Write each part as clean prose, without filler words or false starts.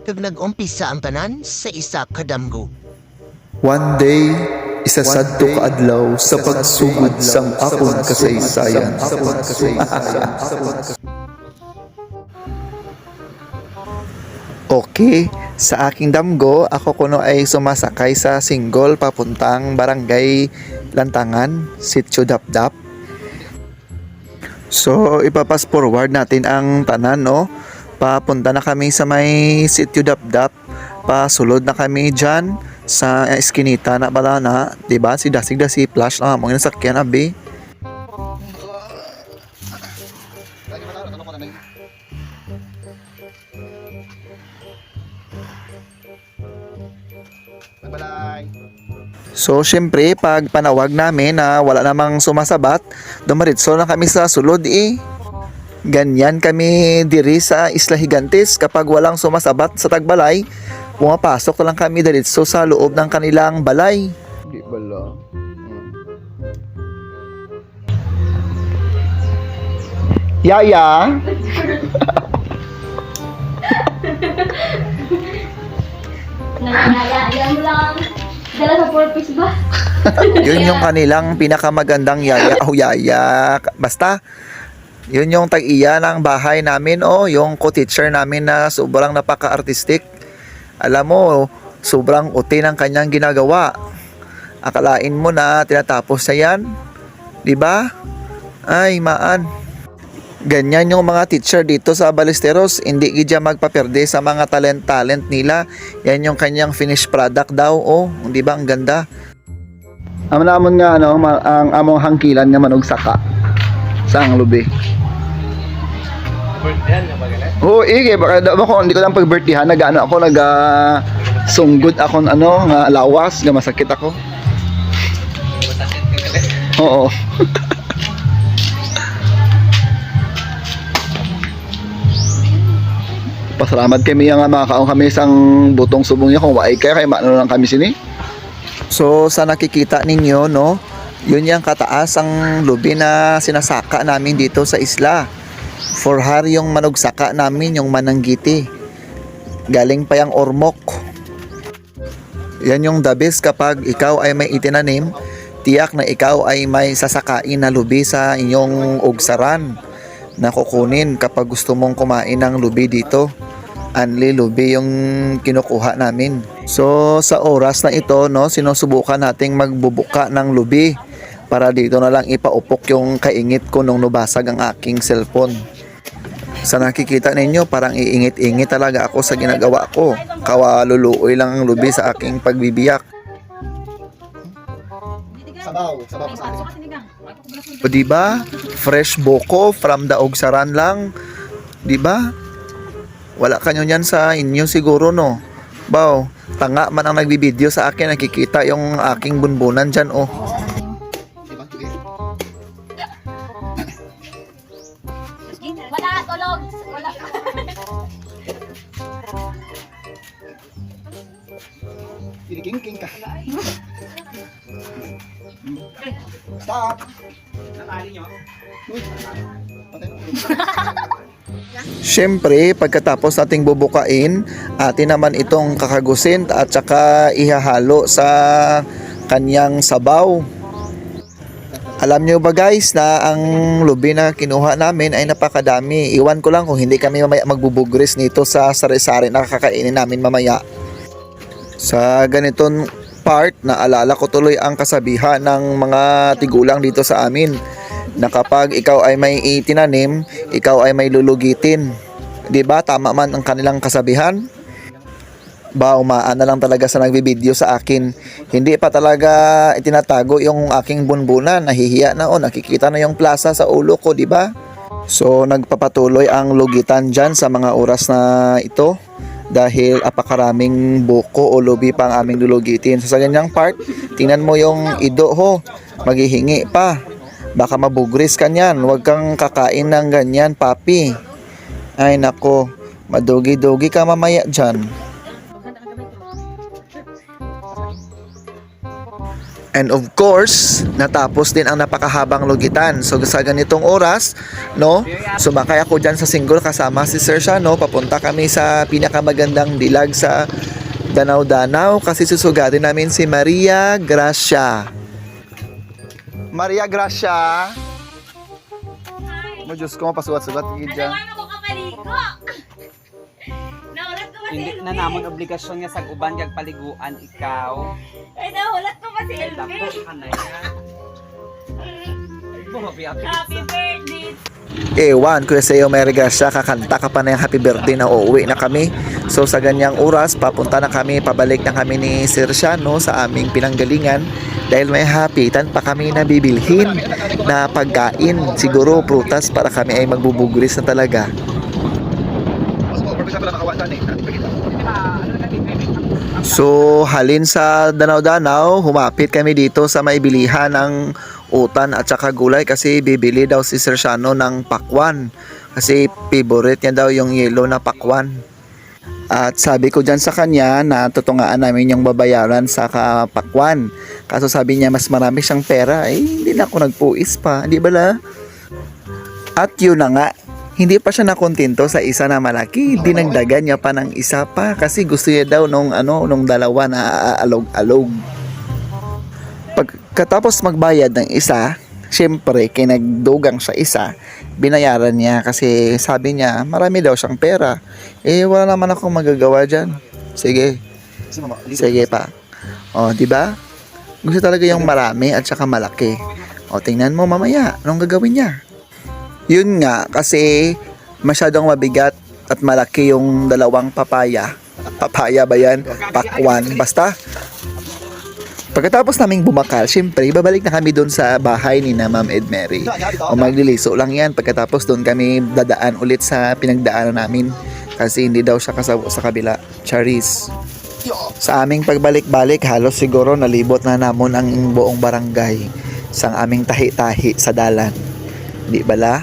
Kag nag-umpisa ang tanan sa isa ka damgo. One day, isa sadto ka adlaw sa pagsugod sang akon kasaysayan. Okay, sa aking damgo, ako kuno ay sumasakay sa single papuntang Barangay Lantangan, Sitio Dapdap. So, ipapas forward natin ang tanan, no? Papunta na kami sa may Sitio Dapdap. Pasulod na kami dyan sa eskinita na bala na, diba? Si Dasig da si Flash na mga nasakyan, abi. So, syempre, pag panawag namin na wala namang sumasabat, dumaritso na kami sa sulod eh. Ganyan kami diri sa Isla Higantes kapag walang sumasabat sa tagbalay, pumapasok na lang kami diretso sa loob ng kanilang balay. Di bala. Yaya! Nalala mo lang. Dala sa purpose ba? Yun yung kanilang pinakamagandang yaya. Oh, yaya. Basta, yun yung tag-iya ng bahay namin. Oh, yung co-teacher namin na sobrang napaka-artistic. Alam mo, sobrang uti ng kanyang ginagawa. Akalain mo na tinatapos na yan. Diba? Ay, maan. Ganyan yung mga teacher dito sa Ballesteros, hindi gidya magpaperde sa mga talent nila. Yan yung kanyang finished product daw. Oh, di ba ang ganda? Amo namon nga ano, ang among hangkilan nga manog saka sa ang lubi. Birthday nga ba ganun? Oh, ige baka hindi ko lang pag-birthday nag-ano ako sunggod ako ano nga lawas nga masakit ako. Masakit ka ganun. Oo. Pasalamat kami nga makakaon kami sang butong subong niya kung waay kaya maano lang kami sini. So sa nakikita ninyo no, yun yung kataas ang lubi na sinasaka namin dito sa isla. For har yung manugsaka namin yung mananggiti. Galing pa yung ormok. Yan yung the best kapag ikaw ay may itinanim, tiyak na ikaw ay may sasakain na lubi sa inyong ugsaran na kukunin kapag gusto mong kumain ng lubi dito. Anli lubi yung kinukuha namin. So sa oras na ito no, sinusubukan nating magbubuka ng lubi para dito na lang ipaupok yung kaingit ko nung nabasag ang aking cellphone. Sa nakikita ninyo parang iingit-ingit talaga ako sa ginagawa ko. Kawaluluoy lang ang lubi sa aking pagbibiyak. Sabaw sa O diba? Fresh boko from the ugsaran lang. Diba? Wala kanyo yan sa inyo siguro no. Baw, tanga man ang nagbibideo sa akin, nakikita yung aking bunbunan dyan oh. Wala, tulog. Wala. Kiniking ka. Stop. Natali nyo? Siyempre, pagkatapos nating bubukain, atin naman itong kakagusin at saka ihahalo sa kanyang sabaw. Alam nyo ba guys na ang lubi na kinuha namin ay napakadami. Iwan ko lang kung hindi kami mamaya magbubugris nito sa sari-sari na kakainin namin mamaya. Sa ganitong part, naalala ko tuloy ang kasabihan ng mga tigulang dito sa amin na kapag ikaw ay may itinanim, ikaw ay may lulugitin. 'Di ba? Tama man ang kanilang kasabihan. Ba, umaan na lang talaga sa nagbibideo sa akin. Hindi pa talaga itinatago yung aking bunbunan. Nahihiya na nakikita na yung plaza sa ulo ko, 'di ba? So, nagpapatuloy ang lugitan dyan sa mga oras na ito dahil apakaraming buko o lubi pa ang aming lulugitin. So, sa ganyang part, tingnan mo yung ido ho. Maghihingi pa. Baka mabugris ka niyan. Huwag kang kakain ng ganyan, papi. Ay nako, madugi-dugi ka mamaya dyan. And of course, natapos din ang napakahabang lugitan. So sa ganitong oras, no, sumakay ako dyan sa single kasama si Sir Shano. Papunta kami sa pinakamagandang dilag sa Danau-Danau kasi susugatin namin si Maria Gracia. Maria Gracia. Mo Diyos ko, mapasugat-sugat. Naman ako kapaligo. Naulat ko ba si Hindi Elvie? na namon obligasyon nga sa uban kag paliguan ikaw. Ay, naulat ko ba si Dako Elvie? ka na yan. Happy birthday. Ewan, Kuya Seo Maria Gracia, kakanta ka pa na yung happy birthday na uuwi na kami. So sa ganyang oras, papunta na kami, pabalik na kami ni Sir Shano sa aming pinanggalingan dahil may hapitan pa kami na bibilhin na pagkain, siguro prutas para kami ay magbubugris na talaga. So halin sa Danau-Danau, humapit kami dito sa may bilihan ng utan at saka gulay kasi bibili daw si Sir Shano ng pakwan kasi favorite niya daw yung yellow na pakwan. At sabi ko dyan sa kanya na tutungaan namin yung babayaran sa pakwan. Kaso sabi niya mas marami siyang pera. Hindi na ako nagpuis pa, di ba la? At yun na nga, hindi pa siya nakontento sa isa na malaki. Dinagdagan niya pa ng isa pa kasi gusto niya daw nung dalawa na aalog-alog. Pagkatapos magbayad ng isa, syempre kinagdugang sa isa, binayaran niya kasi sabi niya marami daw siyang pera. Wala naman akong magagawa dyan. Sige. Sige pa. O, di ba? Gusto talaga yung marami at saka malaki. O, tingnan mo mamaya. Anong gagawin niya? Yun nga, kasi masyadong mabigat at malaki yung dalawang papaya. Papaya ba yan? Pakwan. Basta. Pagkatapos naming bumakal, syempre, babalik na kami doon sa bahay ni na Ma'am Ed Mary. O magliliso lang yan. Pagkatapos doon kami dadaan ulit sa pinagdaanan namin. Kasi hindi daw siya kasabo sa kabila. Charis. Sa aming pagbalik-balik, halos siguro nalibot na namon ang buong barangay sa aming tahi-tahi sa dalan. Di bala?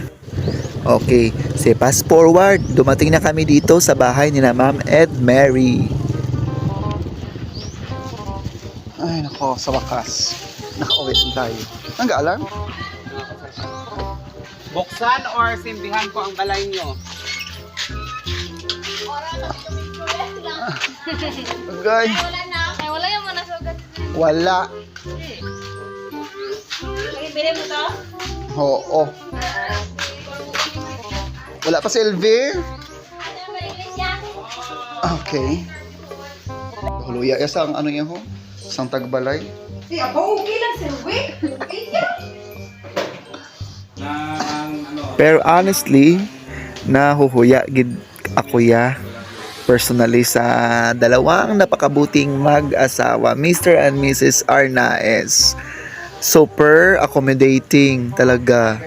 Okay. So, fast forward. Dumating na kami dito sa bahay ni na Ma'am Ed Mary. Ay, nako, sa wakas. Nakauwi tayo. Ang gaalam? Buksan or simbihan ko ang balay nyo? Guys, Wala na. Ay, wala yung mga nasugat. wala. Bili mo to? Oo. Wala pa si LV? Ano ba English yan? Okay. Huluya ya sa ano niya ho? Sang tagbalay. Pero honestly, nahuhuya gid ako ya personally sa dalawang napakabuting mag-asawa, Mr. and Mrs. Arnaez. Super accommodating talaga.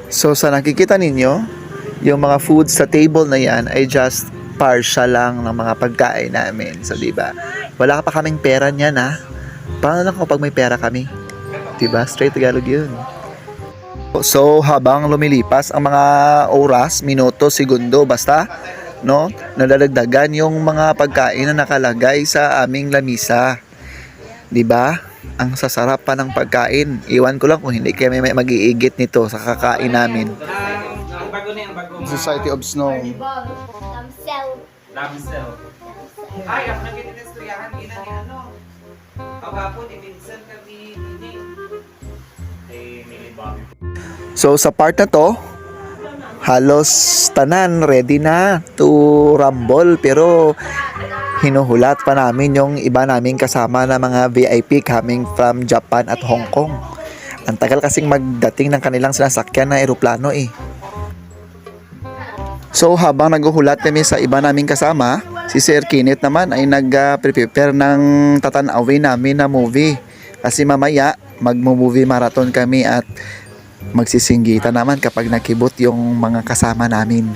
So sa nakikita ninyo, yung mga food sa table na yan ay just partial lang ng mga pagkain namin. So diba, wala pa kaming pera niyan ha. Paano lang kapag may pera kami? Diba? Straight Tagalog yun. So habang lumilipas ang mga oras, minuto, segundo, basta no, nadadagdagan yung mga pagkain na nakalagay sa aming lamisa. 'Di ba? Ang sasarap pa ng pagkain. Iwan ko lang kung hindi kami may mag-iigit nito sa kakain namin. Ang bago na yung bago. Society of Snow. Damsel. Ay, ako nang ginistoryahan gina ni ano. Pagapon ni Vincent kami ni Millie Bobby. So sa part na to, halos tanan ready na to rumble pero hinuhulat pa namin yung iba naming kasama na mga VIP coming from Japan at Hong Kong. Ang tagal kasing magdating ng kanilang sinasakyan na eroplano eh. So habang naghuhulat kami sa iba naming kasama, si Sir Kenneth naman ay nag-prepare ng tatanawin namin na movie. Kasi mamaya mag-movie marathon kami at magsisinggitan naman kapag nakibot yung mga kasama namin.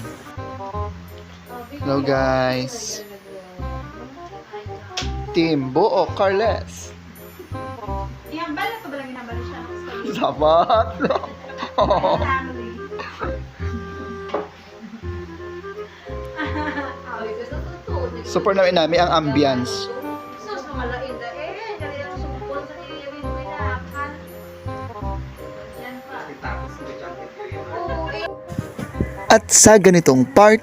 Hello guys. Team Buo Carles. Yung bala ko ba lang ginabalo siya? Dapat. Family. Super namin ang ambience. Sus, malain na eh. Ganyan ang sumpon sa At sa ganitong part,